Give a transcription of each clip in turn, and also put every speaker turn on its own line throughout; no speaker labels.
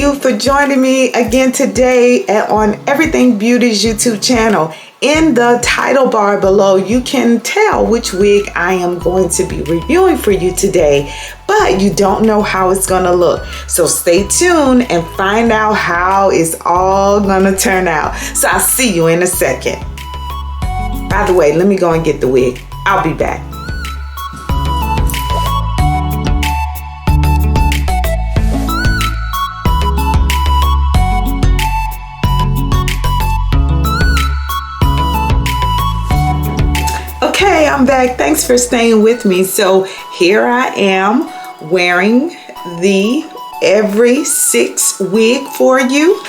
you for joining me again today on Everything Beauty's YouTube channel. In the title bar below, you can tell which wig I am going to be reviewing for you today, but you don't know how it's gonna look. So stay tuned and find out how it's all gonna turn out. So I'll see you in a second. By the way, let me go and get the wig. I'll be back. Okay, I'm back. Thanks for staying with me. So here I am wearing the Every 6 wig for you.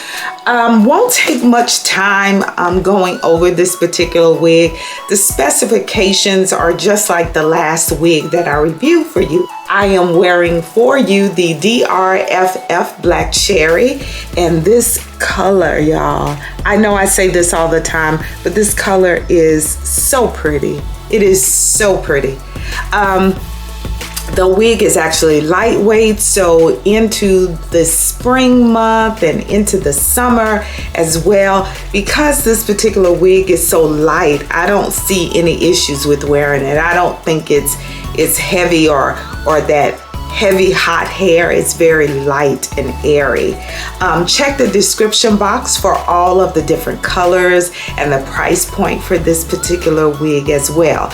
Won't take much time going over this particular wig. The specifications are just like the last wig that I reviewed for you. I am wearing for you the DRFF Black Cherry, and this color, y'all, I know I say this all the time, but this color is so pretty. It is so pretty. The wig is actually lightweight, so into the spring month and into the summer as well. Because this particular wig is so light, I don't see any issues with wearing it. I don't think it's heavy or that heavy hot hair. It's very light and airy. Check the description box for all of the different colors and the price point for this particular wig as well.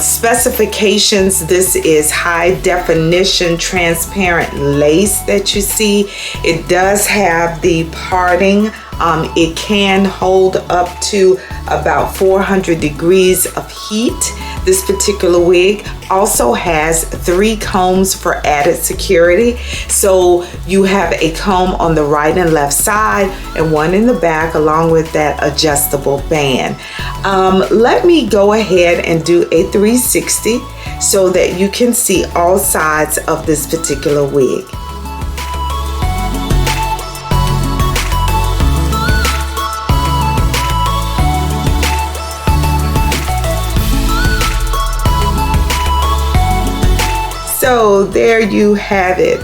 Specifications: this is high definition transparent lace that you see. It does have the parting. It can hold up to about 400 degrees of heat. This particular wig also has 3 combs for added security. So you have a comb on the right and left side and one in the back, along with that adjustable band. Let me go ahead and do a 360 so that you can see all sides of this particular wig. So there you have it.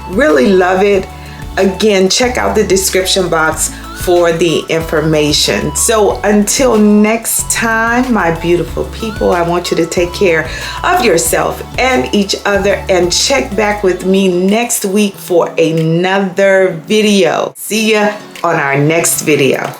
Really love it. Again, check out the description box for the information. So until next time, my beautiful people, I want you to take care of yourself and each other, and check back with me next week for another video. See ya on our next video.